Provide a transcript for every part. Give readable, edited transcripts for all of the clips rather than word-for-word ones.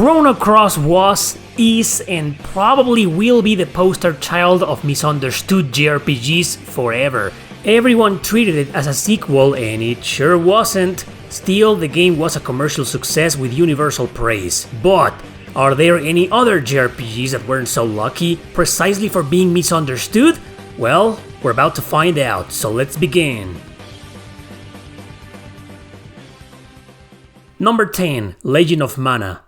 Chrono Cross was, is, and probably will be the poster child of misunderstood JRPGs forever. Everyone treated it as a sequel, and it sure wasn't. Still, the game was a commercial success with universal praise. But are there any other JRPGs that weren't so lucky, precisely for being misunderstood? Well, we're about to find out, so let's begin. Number 10. Legend of Mana.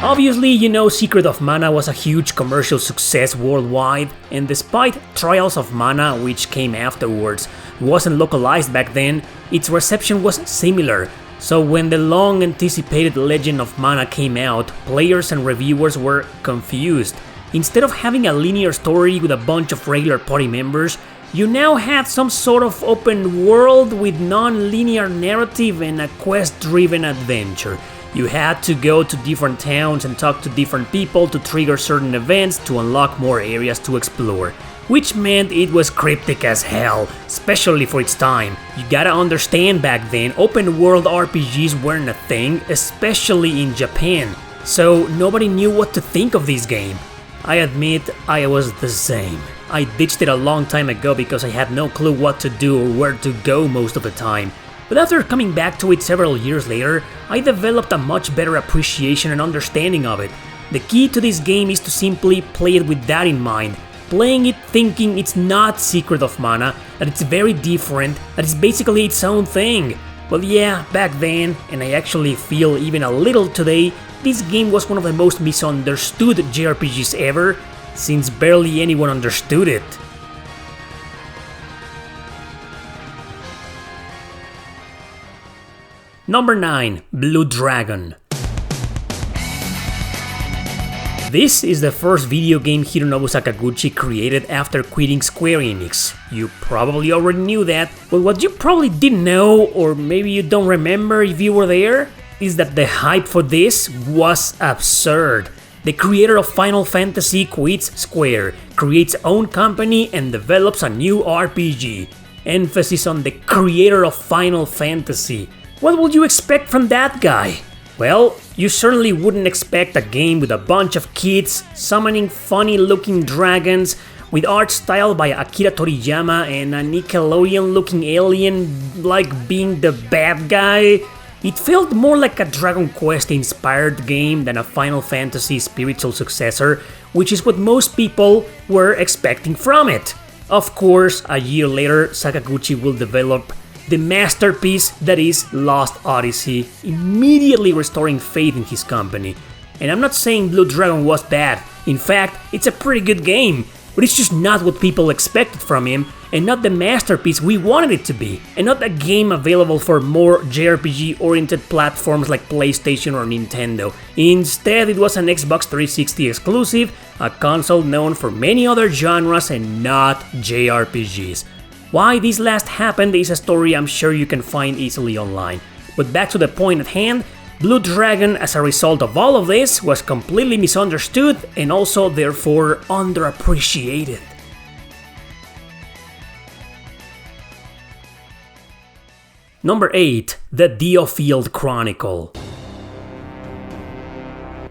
Obviously, you know Secret of Mana was a huge commercial success worldwide, and despite Trials of Mana, which came afterwards, wasn't localized back then, its reception was similar. So when the long-anticipated Legend of Mana came out, players and reviewers were confused. Instead of having a linear story with a bunch of regular party members, you now had some sort of open world with non-linear narrative and a quest-driven adventure. You had to go to different towns and talk to different people to trigger certain events to unlock more areas to explore. Which meant it was cryptic as hell, especially for its time. You gotta understand, back then, open world RPGs weren't a thing, especially in Japan. So nobody knew what to think of this game. I admit, I was the same. I ditched it a long time ago because I had no clue what to do or where to go most of the time. But after coming back to it several years later, I developed a much better appreciation and understanding of it. The key to this game is to simply play it with that in mind. Playing it thinking it's not Secret of Mana, that it's very different, that it's basically its own thing. Well, yeah, back then, and I actually feel even a little today, this game was one of the most misunderstood JRPGs ever, since barely anyone understood it. Number 9. Blue Dragon. This is the first video game Hironobu Sakaguchi created after quitting Square Enix. You probably already knew that, but what you probably didn't know, or maybe you don't remember if you were there, is that the hype for this was absurd. The creator of Final Fantasy quits Square, creates own company and develops a new RPG. Emphasis on the creator of Final Fantasy. What would you expect from that guy? Well, you certainly wouldn't expect a game with a bunch of kids summoning funny-looking dragons, with art style by Akira Toriyama and a Nickelodeon-looking alien like being the bad guy. It felt more like a Dragon Quest-inspired game than a Final Fantasy spiritual successor, which is what most people were expecting from it. Of course, a year later, Sakaguchi will develop the masterpiece that is Lost Odyssey, immediately restoring faith in his company. And I'm not saying Blue Dragon was bad, in fact, it's a pretty good game, but it's just not what people expected from him, and not the masterpiece we wanted it to be, and not a game available for more JRPG-oriented platforms like PlayStation or Nintendo. Instead, it was an Xbox 360 exclusive, a console known for many other genres and not JRPGs. Why this last happened is a story I'm sure you can find easily online. But back to the point at hand, Blue Dragon, as a result of all of this, was completely misunderstood and also therefore underappreciated. Number 8. The DioField Chronicle.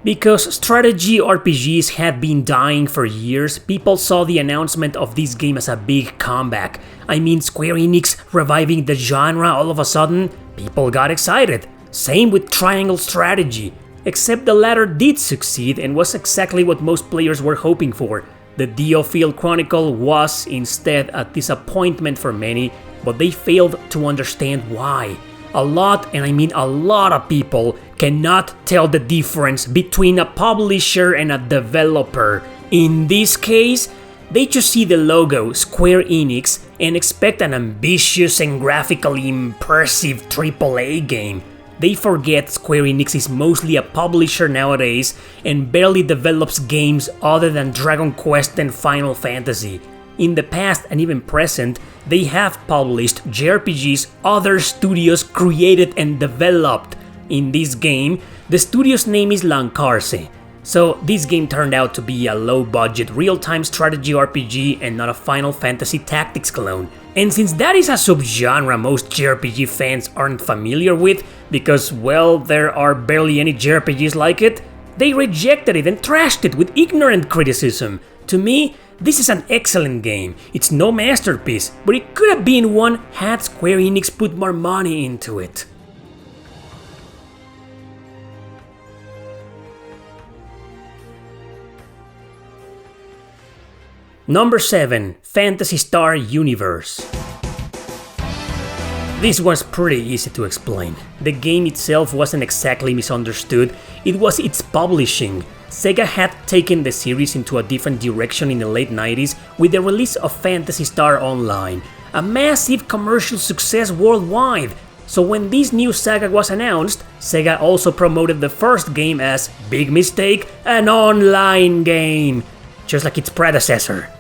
Because strategy RPGs had been dying for years, people saw the announcement of this game as a big comeback. I mean, Square Enix reviving the genre all of a sudden, people got excited. Same with Triangle Strategy, except the latter did succeed and was exactly what most players were hoping for. The DioField Chronicle was instead a disappointment for many, but they failed to understand why. A lot, and I mean a lot of people, cannot tell the difference between a publisher and a developer. In this case, they just see the logo Square Enix and expect an ambitious and graphically impressive AAA game. They forget Square Enix is mostly a publisher nowadays and barely develops games other than Dragon Quest and Final Fantasy. In the past and even present, they have published JRPGs other studios created and developed. In this game, the studio's name is Lancarce. So this game turned out to be a low-budget real-time strategy RPG and not a Final Fantasy Tactics clone. And since that is a subgenre most JRPG fans aren't familiar with, because, well, there are barely any JRPGs like it. They rejected it and trashed it with ignorant criticism. To me, this is an excellent game. It's no masterpiece, but it could have been one had Square Enix put more money into it. Number 7. Phantasy Star Universe. This was pretty easy to explain. The game itself wasn't exactly misunderstood, it was its publishing. Sega had taken the series into a different direction in the late 90s with the release of Phantasy Star Online, a massive commercial success worldwide. So when this new saga was announced, Sega also promoted the first game as, big mistake, an online game, just like its predecessor.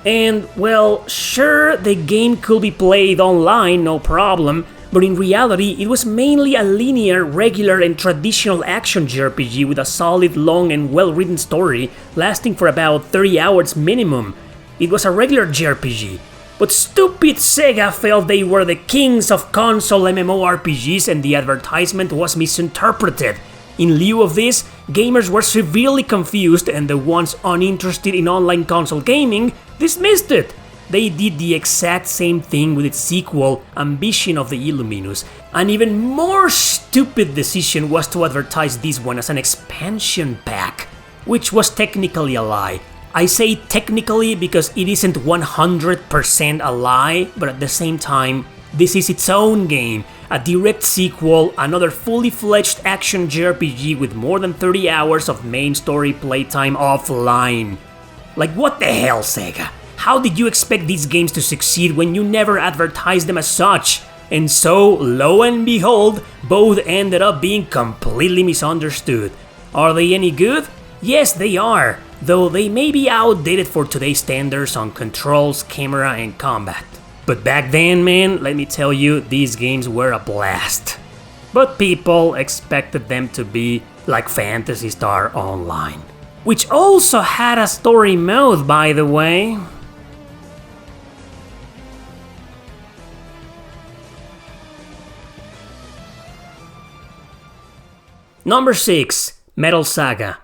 And, well, sure, the game could be played online, no problem, but in reality it was mainly a linear, regular and traditional action JRPG with a solid, long and well-written story, lasting for about 30 hours minimum. It was a regular JRPG, but stupid Sega felt they were the kings of console MMORPGs and the advertisement was misinterpreted. In lieu of this, gamers were severely confused and the ones uninterested in online console gaming dismissed it. They did the exact same thing with its sequel, Ambition of the Illuminus. An even more stupid decision was to advertise this one as an expansion pack, which was technically a lie. I say technically because it isn't 100% a lie, but at the same time, this is its own game, a direct sequel, another fully fledged action JRPG with more than 30 hours of main story playtime offline. Like, what the hell, Sega? How did you expect these games to succeed when you never advertised them as such? And so, lo and behold, both ended up being completely misunderstood. Are they any good? Yes, they are, though they may be outdated for today's standards on controls, camera, and combat. But back then, man, let me tell you, these games were a blast. But people expected them to be like Phantasy Star Online, which also had a story mode, by the way. Number 6. Metal Saga.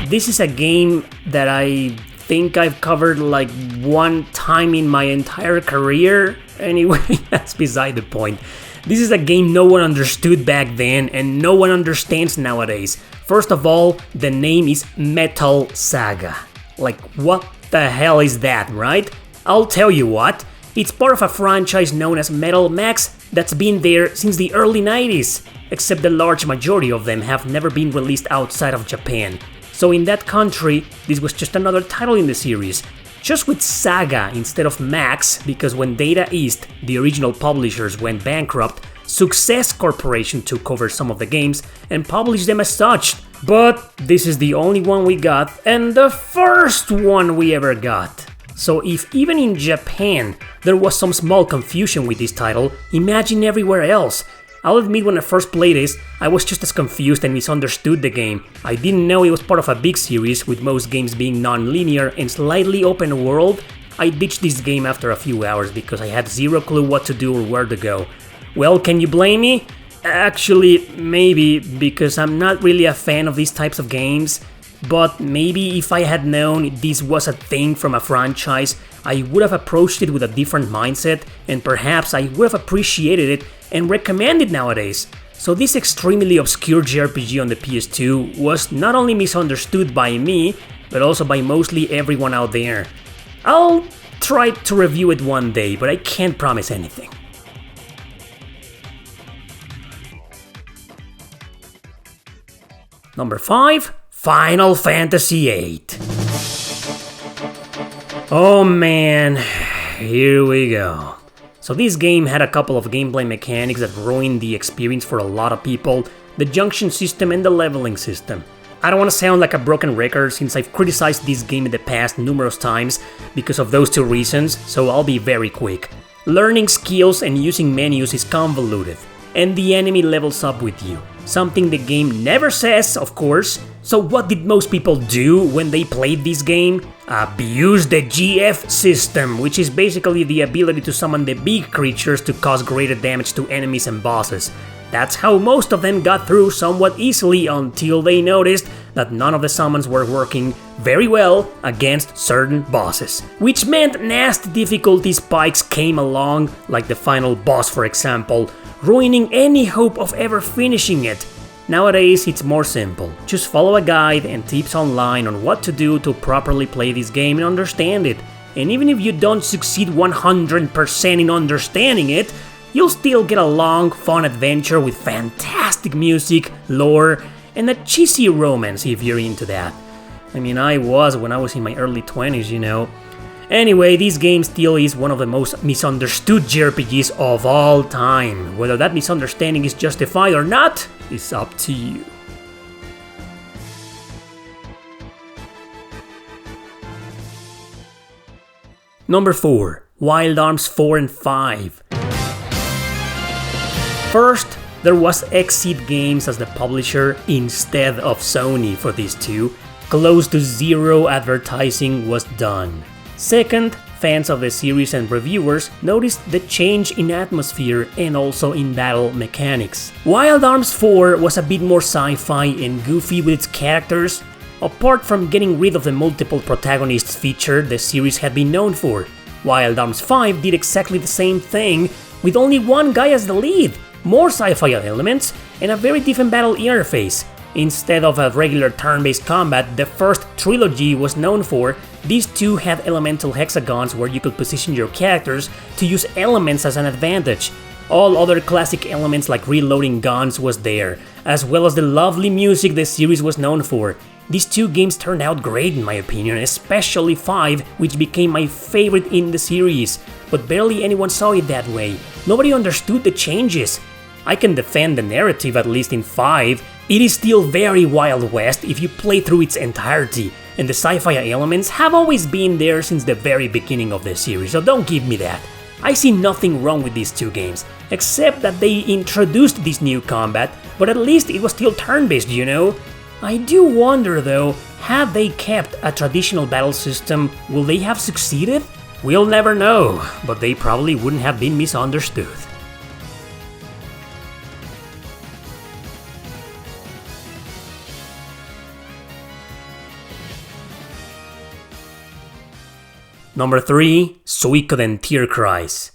This is a game that I think I've covered like one time in my entire career. Anyway, that's beside the point. This is a game no one understood back then and no one understands nowadays. First of all, the name is Metal Saga. Like, what the hell is that, right? I'll tell you what. It's part of a franchise known as Metal Max that's been there since the early 90s, except the large majority of them have never been released outside of Japan. So in that country, this was just another title in the series, just with Saga instead of Max, because when Data East, the original publishers, went bankrupt, Success Corporation took over some of the games and published them as such. But this is the only one we got, and the first one we ever got. So if even in Japan there was some small confusion with this title, imagine everywhere else. I'll admit when I first played this, I was just as confused and misunderstood the game. I didn't know it was part of a big series, with most games being non-linear and slightly open world. I ditched this game after a few hours because I had zero clue what to do or where to go. Well, can you blame me? Actually, maybe, because I'm not really a fan of these types of games. But maybe if I had known this was a thing from a franchise, I would have approached it with a different mindset, and perhaps I would have appreciated it and recommended it nowadays. So this extremely obscure JRPG on the PS2 was not only misunderstood by me, but also by mostly everyone out there. I'll try to review it one day, but I can't promise anything. Number 5. Final Fantasy VIII. Oh man, here we go. So this game had a couple of gameplay mechanics that ruined the experience for a lot of people, the junction system and the leveling system. I don't want to sound like a broken record since I've criticized this game in the past numerous times because of those two reasons, so I'll be very quick. Learning skills and using menus is convoluted, and the enemy levels up with you. something the game never says, of course. So what did most people do when they played this game? Abuse the GF system, which is basically the ability to summon the big creatures to cause greater damage to enemies and bosses. That's how most of them got through somewhat easily until they noticed that none of the summons were working very well against certain bosses. Which meant nasty difficulty spikes came along, like the final boss for example, ruining any hope of ever finishing it. Nowadays it's more simple. Just follow a guide and tips online on what to do to properly play this game and understand it. And even if you don't succeed 100% in understanding it, you'll still get a long, fun adventure with fantastic music, lore, and a cheesy romance if you're into that. I mean, I was when I was in my early 20s, you know. Anyway, this game still is one of the most misunderstood JRPGs of all time. Whether that misunderstanding is justified or not is up to you. Number 4. Wild Arms 4 and 5. First, there was Exit Games as the publisher instead of Sony for these two. Close to zero advertising was done. Second, fans of the series and reviewers noticed the change in atmosphere and also in battle mechanics. Wild Arms 4 was a bit more sci-fi and goofy with its characters, apart from getting rid of the multiple protagonists feature the series had been known for. Wild Arms 5 did exactly the same thing, with only one guy as the lead, more sci-fi elements, and a very different battle interface. Instead of a regular turn-based combat the first trilogy was known for, these two had elemental hexagons where you could position your characters to use elements as an advantage. All other classic elements like reloading guns was there, as well as the lovely music the series was known for. These two games turned out great in my opinion, especially 5, which became my favorite in the series, but barely anyone saw it that way. Nobody understood the changes. I can defend the narrative, at least in 5. It is still very Wild West if you play through its entirety, and the sci-fi elements have always been there since the very beginning of the series, so don't give me that. I see nothing wrong with these two games, except that they introduced this new combat, but at least it was still turn-based, you know? I do wonder though, had they kept a traditional battle system, will they have succeeded? We'll never know, but they probably wouldn't have been misunderstood. Number 3. Suikoden Tierkreis.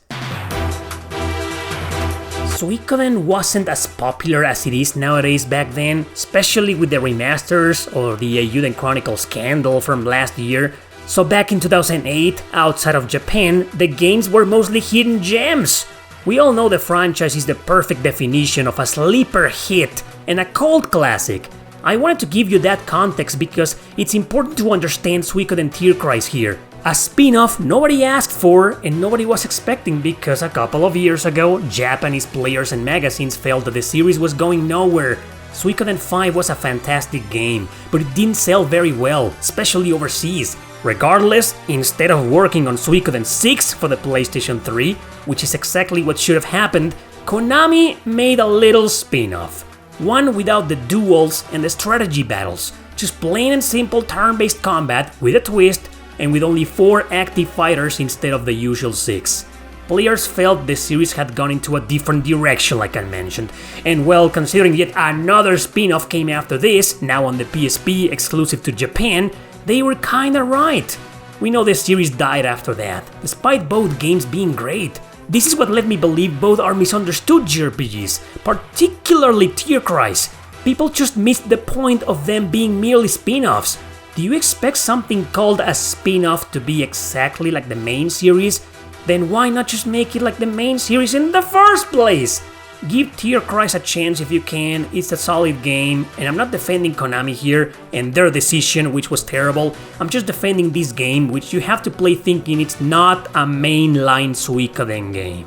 Suikoden wasn't as popular as it is nowadays back then, especially with the remasters or the JRPG Chronicle scandal from last year. So back in 2008, outside of Japan, the games were mostly hidden gems. We all know the franchise is the perfect definition of a sleeper hit and a cult classic. I wanted to give you that context because it's important to understand Suikoden Tierkreis here. A spin-off nobody asked for and nobody was expecting because a couple of years ago, Japanese players and magazines felt that the series was going nowhere. Suikoden 5 was a fantastic game, but it didn't sell very well, especially overseas. Regardless, instead of working on Suikoden 6 for the PlayStation 3, which is exactly what should have happened, Konami made a little spin-off. One without the duels and the strategy battles, just plain and simple turn-based combat with a twist, and with only 4 active fighters instead of the usual 6. Players felt the series had gone into a different direction like I mentioned, and well, considering yet another spin-off came after this, now on the PSP exclusive to Japan, they were kinda right. We know the series died after that, despite both games being great. This is what led me believe both are misunderstood JRPGs, particularly Tierkreis. People just missed the point of them being merely spin-offs. Do you expect something called a spin-off to be exactly like the main series? Then why not just make it like the main series in the first place? Give Tierkreis a chance if you can, it's a solid game, and I'm not defending Konami here and their decision, which was terrible. I'm just defending this game, which you have to play thinking it's not a mainline Suikoden game.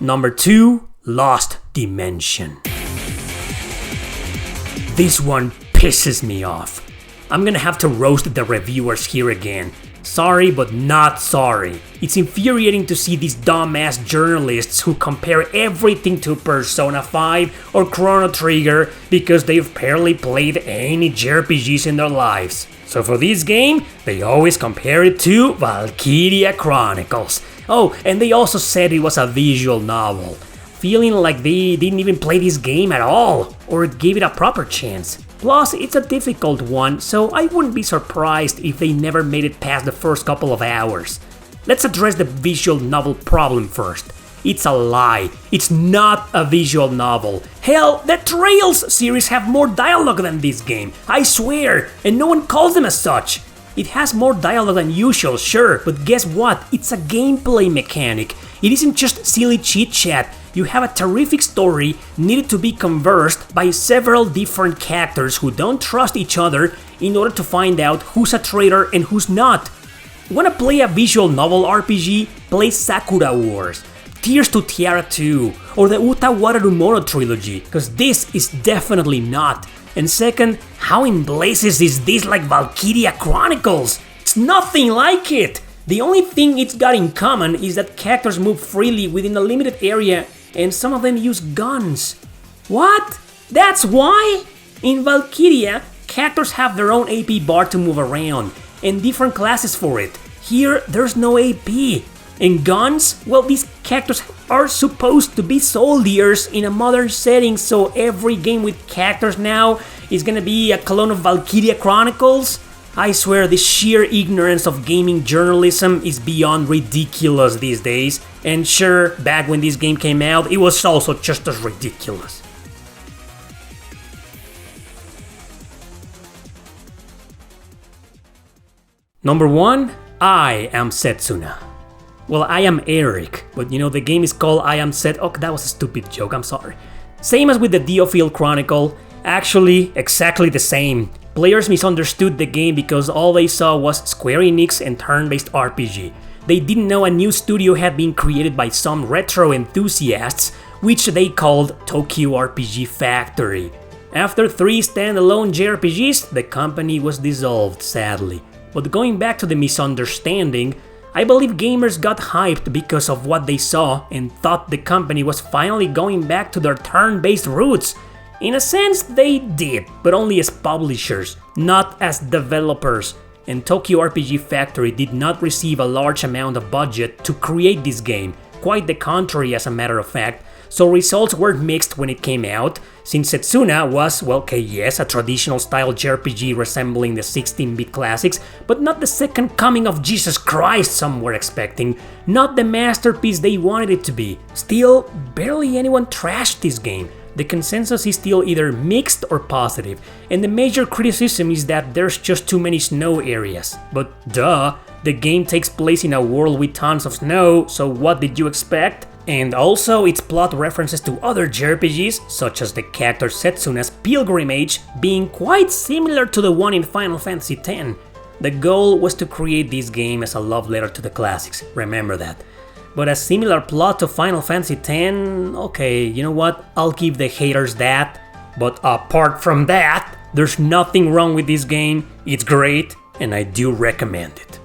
Number 2. Lost Dimension. This one pisses me off. I'm gonna have to roast the reviewers here again. Sorry, but not sorry. It's infuriating to see these dumbass journalists who compare everything to Persona 5 or Chrono Trigger because they've barely played any JRPGs in their lives. So for this game, they always compare it to Valkyria Chronicles. Oh, and they also said it was a visual novel. Feeling like they didn't even play this game at all, or gave it a proper chance. Plus, it's a difficult one, so I wouldn't be surprised if they never made it past the first couple of hours. Let's address the visual novel problem first. It's a lie. It's not a visual novel. Hell, the Trails series have more dialogue than this game, I swear, and no one calls them as such. It has more dialogue than usual, sure, but guess what? It's a gameplay mechanic. It isn't just silly chit-chat. You have a terrific story needed to be conversed by several different characters who don't trust each other in order to find out who's a traitor and who's not. Wanna play a visual novel RPG? Play Sakura Wars, Tears to Tiara 2, or the Uta Wararumono trilogy, cause this is definitely not. And second, how in blazes is this like Valkyria Chronicles? It's nothing like it! The only thing it's got in common is that characters move freely within a limited area and some of them use guns. What? That's why? In Valkyria, characters have their own AP bar to move around, and different classes for it. Here, there's no AP. And guns? Well, these characters are supposed to be soldiers in a modern setting, so every game with characters now is gonna be a clone of Valkyria Chronicles? I swear this sheer ignorance of gaming journalism is beyond ridiculous these days. And sure, back when this game came out, it was also just as ridiculous. Number 1, I Am Setsuna. Well, I am Eric, but you know the game is called I Am Set. Oh, that was a stupid joke, I'm sorry. Same as with the DioField Chronicle, actually exactly the same. Players misunderstood the game because all they saw was Square Enix and turn-based RPG. They didn't know a new studio had been created by some retro enthusiasts, which they called Tokyo RPG Factory. After 3 standalone JRPGs, the company was dissolved, sadly. But going back to the misunderstanding, I believe gamers got hyped because of what they saw and thought the company was finally going back to their turn-based roots. In a sense, they did, but only as publishers, not as developers. And Tokyo RPG Factory did not receive a large amount of budget to create this game, quite the contrary as a matter of fact, so results were mixed when it came out, since Setsuna was, well, okay, yes, a traditional style JRPG resembling the 16-bit classics, but not the second coming of Jesus Christ some were expecting, not the masterpiece they wanted it to be. Still, barely anyone trashed this game. The consensus is still either mixed or positive, and the major criticism is that there's just too many snow areas. But duh, the game takes place in a world with tons of snow, so what did you expect? And also, its plot references to other JRPGs, such as the character Setsuna's pilgrimage, being quite similar to the one in Final Fantasy X. The goal was to create this game as a love letter to the classics, remember that. But a similar plot to Final Fantasy X, okay, you know what, I'll give the haters that. But apart from that, there's nothing wrong with this game, it's great, and I do recommend it.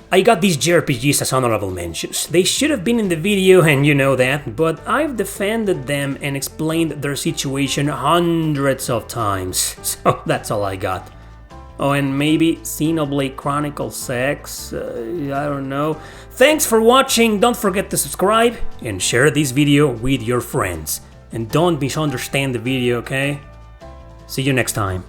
I got these JRPGs as honorable mentions. They should have been in the video and you know that, but I've defended them and explained their situation hundreds of times, so that's all I got. Oh, and maybe Xenoblade Chronicles 6, I don't know. Thanks for watching, don't forget to subscribe and share this video with your friends. And don't misunderstand the video, okay? See you next time.